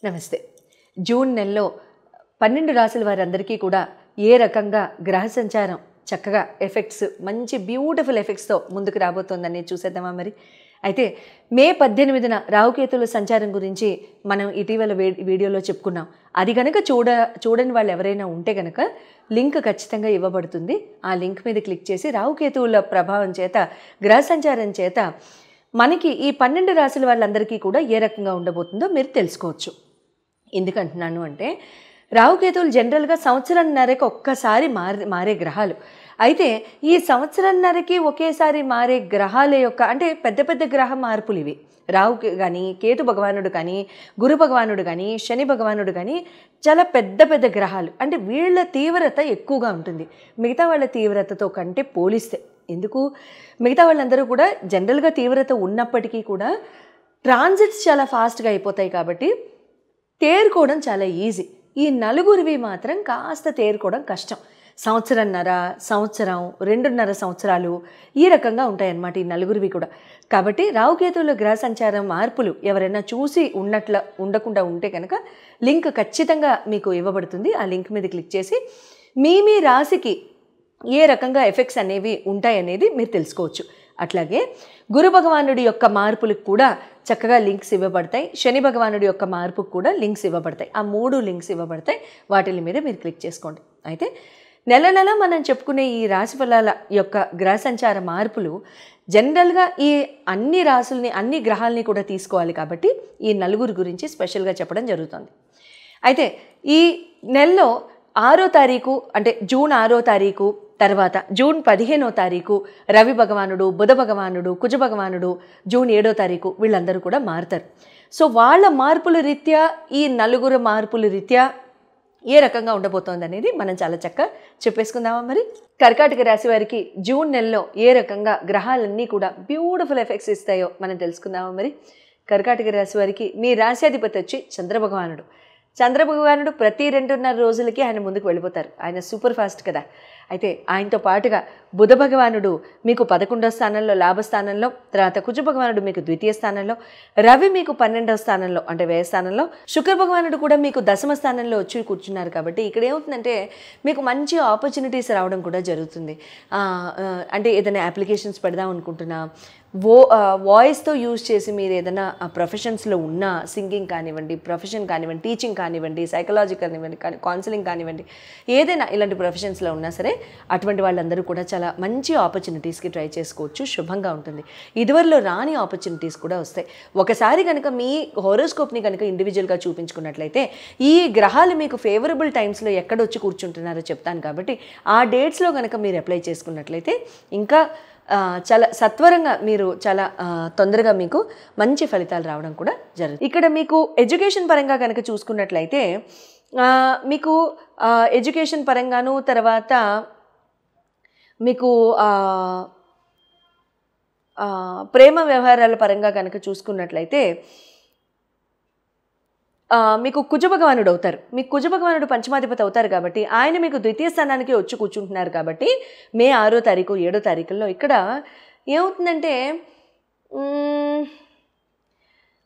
నమస్తే. జూన్ నెలలో 12 రాశుల వారందరికీ కూడా ఏ రకంగా గ్రహ సంచారం చక్కగా ఎఫెక్ట్స్ మంచి బ్యూటిఫుల్ ఎఫెక్ట్స్తో ముందుకు రాబోతోందని చూసేద్దామా మరి. అయితే మే 18న రాహుకేతుల సంచారం గురించి మనం ఇటీవల వీడియోలో చెప్పుకున్నాం. అది కనుక చూడని వాళ్ళు ఎవరైనా ఉంటే కనుక లింక్ ఖచ్చితంగా ఇవ్వబడుతుంది. ఆ లింక్ మీద క్లిక్ చేసి రాహుకేతువుల ప్రభావం చేత గ్రహ సంచారం చేత మనకి ఈ 12 రాశుల వాళ్ళందరికీ కూడా ఏ రకంగా ఉండబోతుందో మీరు తెలుసుకోవచ్చు. ఎందుకంటున్నాను అంటే రాహుకేతువులు జనరల్గా సంవత్సరంన్నరకి ఒక్కసారి మారే గ్రహాలు. అయితే ఈ సంవత్సరంన్నరకి ఒకేసారి మారే గ్రహాల యొక్క అంటే పెద్ద పెద్ద గ్రహ మార్పులు ఇవి. రాహుకి కానీ, కేతు భగవానుడు కానీ, గురు భగవానుడు కానీ, శని భగవానుడు కానీ చాలా పెద్ద పెద్ద గ్రహాలు. అంటే వీళ్ళ తీవ్రత ఎక్కువగా ఉంటుంది మిగతా వాళ్ళ తీవ్రతతో కంటే పోలిస్తే. ఎందుకు? మిగతా వాళ్ళందరూ కూడా జనరల్గా తీవ్రత ఉన్నప్పటికీ కూడా ట్రాన్సిట్స్ చాలా ఫాస్ట్గా అయిపోతాయి కాబట్టి తేరుకోవడం చాలా ఈజీ. ఈ నలుగురివి మాత్రం కాస్త తేరుకోవడం కష్టం. సంవత్సరంన్నర, సంవత్సరం, 2.5 సంవత్సరాలు ఈ రకంగా ఉంటాయన్నమాట ఈ నలుగురివి కూడా. కాబట్టి రాహుకేతువుల గ్రహ సంచారం మార్పులు ఎవరైనా చూసి ఉండకుండా ఉంటే కనుక లింక్ ఖచ్చితంగా మీకు ఇవ్వబడుతుంది. ఆ లింక్ మీద క్లిక్ చేసి మీ రాశికి ఏ రకంగా ఎఫెక్ట్స్ అనేవి ఉంటాయనేది మీరు తెలుసుకోవచ్చు. అట్లాగే గురు భగవానుడి యొక్క మార్పులకు కూడా చక్కగా లింక్స్ ఇవ్వబడతాయి. శని భగవానుడి యొక్క మార్పుకు కూడా లింక్స్ ఇవ్వబడతాయి. ఆ 3 లింక్స్ ఇవ్వబడతాయి. వాటి మీద మీరు క్లిక్ చేసుకోండి. అయితే నెల మనం చెప్పుకునే ఈ రాశి ఫలాల యొక్క గ్రహ సంచార మార్పులు జనరల్గా ఈ అన్ని రాశుల్ని అన్ని గ్రహాలని కూడా తీసుకోవాలి కాబట్టి ఈ నలుగురు గురించి స్పెషల్గా చెప్పడం జరుగుతుంది. అయితే ఈ నెలలో 6వ తారీఖు అంటే జూన్ 6వ తారీఖు తర్వాత జూన్ 15వ తారీఖు రవి భగవానుడు, బుధ భగవానుడు, కుజ భగవానుడు, జూన్ 7వ తారీఖు వీళ్ళందరూ కూడా మారుతారు. సో వాళ్ళ మార్పుల రీత్యా ఈ నలుగురు మార్పుల రీత్యా ఏ రకంగా ఉండబోతోంది అనేది మనం చాలా చక్కగా చెప్పేసుకుందామా మరి. కర్కాటక రాశి వారికి జూన్ నెలలో ఏ రకంగా గ్రహాలన్నీ కూడా బ్యూటిఫుల్ ఎఫెక్ట్స్ ఇస్తాయో మనం తెలుసుకుందామా మరి. కర్కాటక రాశి వారికి మీ రాశ్యాధిపతి వచ్చి చంద్రభగవానుడు ప్రతి 2.5 రోజులకి ఆయన ముందుకు వెళ్ళిపోతారు. ఆయన సూపర్ ఫాస్ట్ కదా. అయితే ఆయనతో పాటుగా బుధ భగవానుడు మీకు 11వ స్థానంలో లాభస్థానంలో, తర్వాత కుజ భగవానుడు మీకు 2వ స్థానంలో, రవి మీకు 12వ స్థానంలో అంటే వ్యయ స్థానంలో, శుక్ర భగవానుడు కూడా మీకు 10వ స్థానంలో వచ్చి కూర్చున్నారు. కాబట్టి ఇక్కడ ఏమవుతుందంటే మీకు మంచి ఆపర్చునిటీస్ రావడం కూడా జరుగుతుంది. అంటే ఏదైనా అప్లికేషన్స్ పెడదాం అనుకుంటున్నా, వాయిస్తో యూజ్ చేసి మీరు ఏదైనా ప్రొఫెషన్స్లో ఉన్న సింగింగ్ కానివ్వండి, ప్రొఫెషన్ కానివ్వండి, టీచింగ్ కానివ్వండి, సైకాలజీ కానివ్వండి, కౌన్సిలింగ్ కానివ్వండి, ఏదైనా ఇలాంటి ప్రొఫెషన్స్లో ఉన్నా సరే అటువంటి వాళ్ళందరూ కూడా చాలా మంచి ఆపర్చునిటీస్కి ట్రై చేసుకోవచ్చు. శుభంగా ఉంటుంది. ఇదివరలో రాని ఆపర్చునిటీస్ కూడా వస్తాయి. ఒకసారి కనుక మీ హోరోస్కోప్ని కనుక ఇండివిజువల్గా చూపించుకున్నట్లయితే ఈ గ్రహాలు మీకు ఫేవరబుల్ టైమ్స్లో ఎక్కడొచ్చి కూర్చుంటున్నారో చెప్తాను. కాబట్టి ఆ డేట్స్లో కనుక మీరు అప్లై చేసుకున్నట్లయితే ఇంకా చాలా సత్వరంగా మీరు చాలా తొందరగా మీకు మంచి ఫలితాలు రావడం కూడా జరుగుతుంది. ఇక్కడ మీకు ఎడ్యుకేషన్ పరంగా కనుక చూసుకున్నట్లయితే మీకు ఎడ్యుకేషన్ పరంగాను, తర్వాత మీకు ప్రేమ వ్యవహారాల పరంగా కనుక చూసుకున్నట్లయితే మీకు కుజ భగవానుడు అవుతారు. మీకు కుజ భగవానుడు పంచమాధిపతి అవుతారు కాబట్టి ఆయన మీకు 2వ స్థానానికి వచ్చి కూర్చుంటున్నారు. కాబట్టి మే 6వ తారీఖు 7వ తారీఖుల్లో ఇక్కడ ఏమవుతుందంటే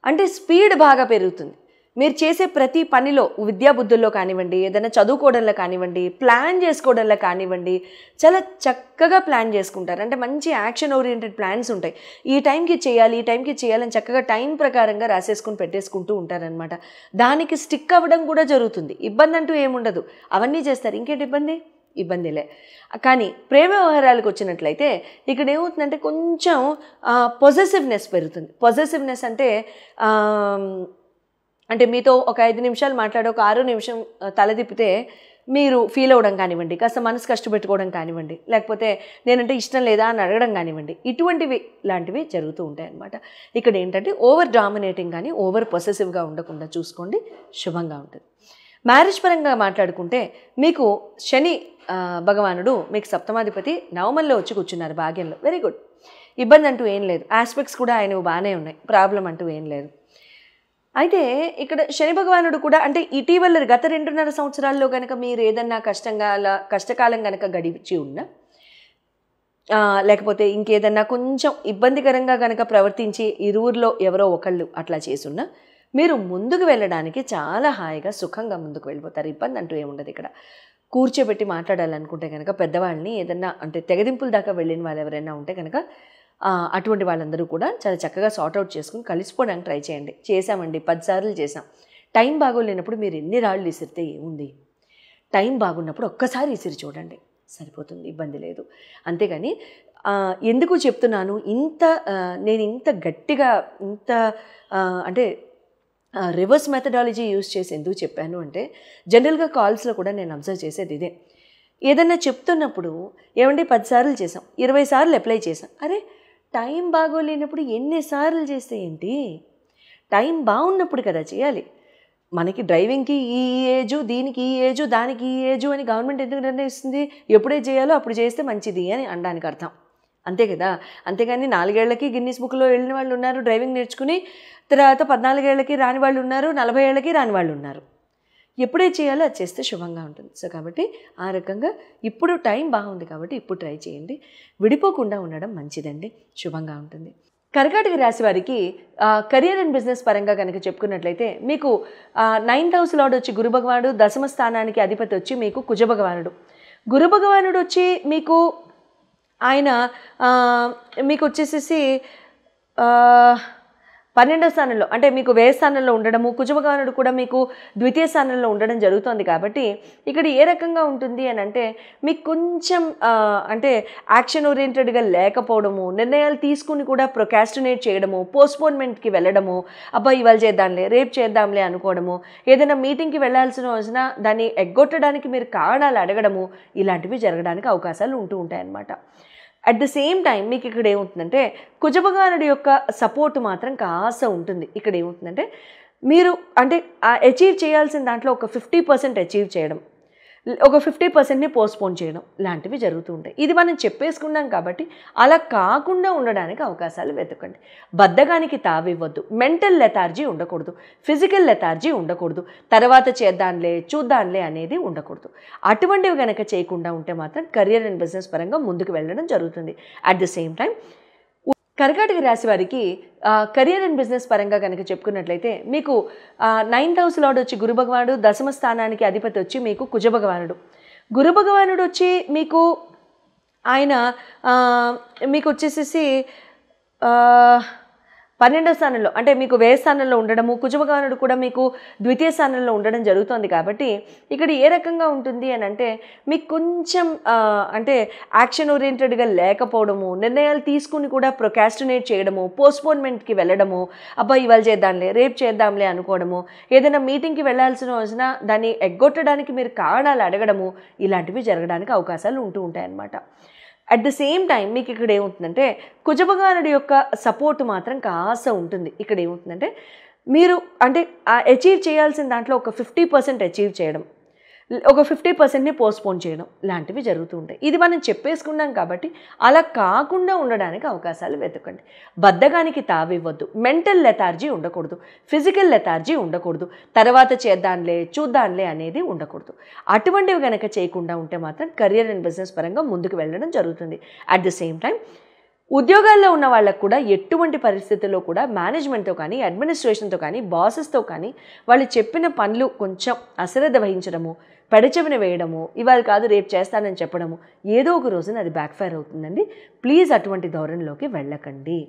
అంటే స్పీడ్ బాగా పెరుగుతుంది. మీరు చేసే ప్రతి పనిలో విద్యాబుద్ధుల్లో కానివ్వండి, ఏదైనా చదువుకోవడంలో కానివ్వండి, ప్లాన్ చేసుకోవడంలో కానివ్వండి, చాలా చక్కగా ప్లాన్ చేసుకుంటారు. అంటే మంచి యాక్షన్ ఓరియంటెడ్ ప్లాన్స్ ఉంటాయి. ఈ టైంకి చేయాలి, ఈ టైంకి చేయాలని చక్కగా టైం ప్రకారంగా రాసేసుకుని పెట్టేసుకుంటూ ఉంటారనమాట. దానికి స్టిక్ అవ్వడం కూడా జరుగుతుంది. ఇబ్బంది అంటూ ఏముండదు. అవన్నీ చేస్తారు. ఇంకేంటి ఇబ్బందిలే. కానీ ప్రేమ వ్యవహారాలకు వచ్చినట్లయితే ఇక్కడ ఏమవుతుందంటే కొంచెం పొజెసివ్నెస్ పెరుగుతుంది. పొజెసివ్నెస్ అంటే మీతో ఒక 5 నిమిషాలు మాట్లాడి ఒక 6వ నిమిషం తలదిప్పితే మీరు ఫీల్ అవ్వడం కానివ్వండి, కాస్త మనసు కష్టపెట్టుకోవడం కానివ్వండి, లేకపోతే నేనంటే ఇష్టం లేదా అని అడగడం కానివ్వండి, ఇటువంటివి లాంటివి జరుగుతూ ఉంటాయి అన్నమాట. ఇక్కడ ఏంటంటే ఓవర్ డామినేటింగ్ కానీ ఓవర్ పొసెసివ్గా ఉండకుండా చూసుకోండి. శుభంగా ఉంటుంది. మ్యారేజ్ పరంగా మాట్లాడుకుంటే మీకు శని భగవానుడు మీకు సప్తమాధిపతి నవమంలో వచ్చి కూర్చున్నారు, భాగ్యంలో. Very good. ఇబ్బంది అంటూ ఏం లేదు. ఆస్పెక్ట్స్ కూడా ఆయనవి బాగానే ఉన్నాయి. ప్రాబ్లం అంటూ ఏం లేదు. అయితే ఇక్కడ శని భగవానుడు కూడా అంటే ఇటీవల గత 2.5 సంవత్సరాల్లో కనుక మీరు ఏదన్నా కష్టకాలం కనుక గడిచి ఉన్నా, లేకపోతే ఇంకేదన్నా కొంచెం ఇబ్బందికరంగా కనుక ప్రవర్తించి ఇరువురిలో ఎవరో ఒకళ్ళు అట్లా చేసున్నా మీరు ముందుకు వెళ్ళడానికి చాలా హాయిగా సుఖంగా ముందుకు వెళ్ళిపోతారు. ఇబ్బంది అంటూ ఏముండదు ఇక్కడ. కూర్చోబెట్టి మాట్లాడాలనుకుంటే కనుక పెద్దవాళ్ళని ఏదన్నా అంటే తెగదింపుల దాకా వెళ్ళిన వాళ్ళు ఎవరైనా ఉంటే కనుక అటువంటి వాళ్ళందరూ కూడా చాలా చక్కగా సార్ట్అవుట్ చేసుకుని కలిసిపోవడానికి ట్రై చేయండి. చేసామండి 10 సార్లు చేసాం. టైం బాగోలేనప్పుడు మీరు ఎన్ని రాళ్ళు విసిరితే ఏముంది, టైం బాగున్నప్పుడు ఒక్కసారి విసిరి చూడండి, సరిపోతుంది, ఇబ్బంది లేదు. అంతేగాని ఎందుకు చెప్తున్నాను నేను ఇంత గట్టిగా అంటే రివర్స్ మెథడాలజీ యూజ్ చేసి ఎందుకు చెప్పాను అంటే, జనరల్గా కాల్స్లో కూడా నేను అబ్జర్వ్ చేసేది ఇదే. ఏదన్నా చెప్తున్నప్పుడు ఏమంటే 10 సార్లు చేసాం, 20 సార్లు అప్లై చేసాం. అరే టైం బాగోలేనప్పుడు ఎన్నిసార్లు చేస్తే ఏంటి, టైం బాగున్నప్పుడు కదా చేయాలి. మనకి డ్రైవింగ్కి ఈ ఏజు, దీనికి ఈ ఏజు, దానికి ఈ ఏజు అని గవర్నమెంట్ ఎందుకు నిర్ణయిస్తుంది? ఎప్పుడే చేయాలో అప్పుడు చేస్తే మంచిది అని అనడానికి అర్థం, అంతే కదా. అంతేగాని 4 ఏళ్లకి గిన్నిస్ బుక్లో వెళ్ళిన వాళ్ళు ఉన్నారు, డ్రైవింగ్ నేర్చుకుని. తర్వాత 14 ఏళ్లకి రాని వాళ్ళు ఉన్నారు, 40 ఏళ్లకి రాని వాళ్ళు ఉన్నారు. ఎప్పుడే చేయాలో అది చేస్తే శుభంగా ఉంటుంది. సో కాబట్టి ఆ రకంగా ఇప్పుడు టైం బాగుంది కాబట్టి ఇప్పుడు ట్రై చేయండి. విడిపోకుండా ఉండడం మంచిదండి, శుభంగా ఉంటుంది. కర్కాటక రాశి వారికి కెరియర్ అండ్ బిజినెస్ పరంగా కనుక చెప్పుకున్నట్లయితే మీకు 9th హౌస్ లార్డ్ వచ్చి గురు భగవానుడు, దశమ స్థానానికి అధిపతి వచ్చి మీకు కుజ భగవానుడు. గురు భగవానుడు వచ్చి మీకు ఆయన మీకు వచ్చేసేసి 12వ స్థానంలో అంటే మీకు వ్యయ స్థానంలో ఉండడము, కుజభగవానుడు కూడా మీకు ద్వితీయ స్థానంలో ఉండడం జరుగుతుంది. కాబట్టి ఇక్కడ ఏ రకంగా ఉంటుంది అని అంటే, మీకు కొంచెం అంటే యాక్షన్ ఓరియంటెడ్గా లేకపోవడము, నిర్ణయాలు తీసుకుని కూడా ప్రొకాస్టినేట్ చేయడము, పోస్ట్పోన్మెంట్కి వెళ్ళడము, అబ్బా ఇవాళ చేద్దాంలే రేపు చేద్దాంలే అనుకోవడము, ఏదైనా మీటింగ్కి వెళ్ళాల్సిన దాన్ని ఎగ్గొట్టడానికి మీరు కారణాలు అడగడము, ఇలాంటివి జరగడానికి అవకాశాలు ఉంటూ ఉంటాయన్నమాట. అట్ ద సేమ్ టైం మీకు ఇక్కడ ఏమవుతుందంటే కుజభగవానుడి యొక్క సపోర్ట్ మాత్రం కాస్త ఉంటుంది. ఇక్కడ ఏమవుతుందంటే మీరు అంటే అచీవ్ చేయాల్సిన దాంట్లో ఒక 50% అచీవ్ చేయడం, ఒక 50%ని పోస్ట్పోన్ చేయడం లాంటివి జరుగుతూ ఉంటాయి. ఇది మనం చెప్పేసుకున్నాం కాబట్టి అలా కాకుండా ఉండడానికి అవకాశాలు వెతకండి. బద్ధకానికి తావివ్వద్దు, మెంటల్ లెథార్జీ ఉండకూడదు, ఫిజికల్ లెథార్జీ ఉండకూడదు, తర్వాత చేద్దాంలే చూద్దాంలే అనేది ఉండకూడదు. అటువంటివి కనుక చేయకుండా ఉంటే మాత్రం కెరియర్ అండ్ బిజినెస్ పరంగా ముందుకు వెళ్ళడం జరుగుతుంది. అట్ ద సేమ్ టైం కర్కాటక రాశి వారికి కెరియర్ అండ్ బిజినెస్ పరంగా కనుక చెప్పుకున్నట్లయితే మీకు 9th హౌస్ లార్డ్ వచ్చి గురు భగవానుడు, దశమ స్థానానికి అధిపతి వచ్చి మీకు కుజ భగవానుడు. గురు భగవానుడు వచ్చి మీకు ఆయన మీకు వచ్చేసేసి 12వ స్థానంలో అంటే మీకు వ్యయ స్థానంలో ఉండడము, కుజభగవానుడు కూడా మీకు ద్వితీయ స్థానంలో ఉండడం జరుగుతుంది. కాబట్టి ఇక్కడ ఏ రకంగా ఉంటుంది అని అంటే, మీకు కొంచెం అంటే యాక్షన్ ఓరియంటెడ్గా లేకపోవడము, నిర్ణయాలు తీసుకుని కూడా ప్రొకాస్టినేట్ చేయడము, పోస్ట్పోన్మెంట్కి వెళ్ళడము, అబ్బా ఇవాళ చేద్దాంలే రేపు చేద్దాంలే అనుకోవడము, ఏదైనా మీటింగ్కి వెళ్ళాల్సిన దాన్ని ఎగ్గొట్టడానికి మీరు కారణాలు అడగడము, ఇలాంటివి జరగడానికి అవకాశాలు ఉంటూ ఉంటాయన్నమాట. అట్ ద సేమ్ టైం మీకు ఇక్కడ ఏమవుతుందంటే కుజభగవానుడి యొక్క సపోర్ట్ మాత్రం కాస్త ఉంటుంది. ఇక్కడ ఏమవుతుందంటే మీరు అంటే అచీవ్ చేయాల్సిన దాంట్లో ఒక 50% అచీవ్ చేయడం, ఒక 50%ని పోస్ట్పోన్ చేయడం లాంటివి జరుగుతూ ఉంటాయి. ఇది మనం చెప్పేసుకున్నాం కాబట్టి అలా కాకుండా ఉండడానికి అవకాశాలు వెతకండి. బద్ధకానికి తావివ్వద్దు, మెంటల్ లెథార్జీ ఉండకూడదు, ఫిజికల్ లెథార్జీ ఉండకూడదు, తర్వాత చేద్దాంలే చూద్దాంలే అనేది ఉండకూడదు. అటువంటివి కనుక చేయకుండా ఉంటే మాత్రం కెరియర్ అండ్ బిజినెస్ పరంగా ముందుకు వెళ్ళడం జరుగుతుంది. అట్ ద సేమ్ టైం ఉద్యోగాల్లో ఉన్న వాళ్ళకు కూడా ఎటువంటి పరిస్థితుల్లో కూడా మేనేజ్మెంట్తో కానీ, అడ్మినిస్ట్రేషన్తో కానీ, బాసెస్తో కానీ వాళ్ళు చెప్పిన పనులు కొంచెం అశ్రద్ధ వహించడము, పెడచెవిన వేయడము, ఇవాళ కాదు రేపు చేస్తానని చెప్పడము, ఏదో ఒక రోజున అది బ్యాక్ఫైర్ అవుతుందండి. ప్లీజ్ అటువంటి ధోరణిలోకి వెళ్ళకండి.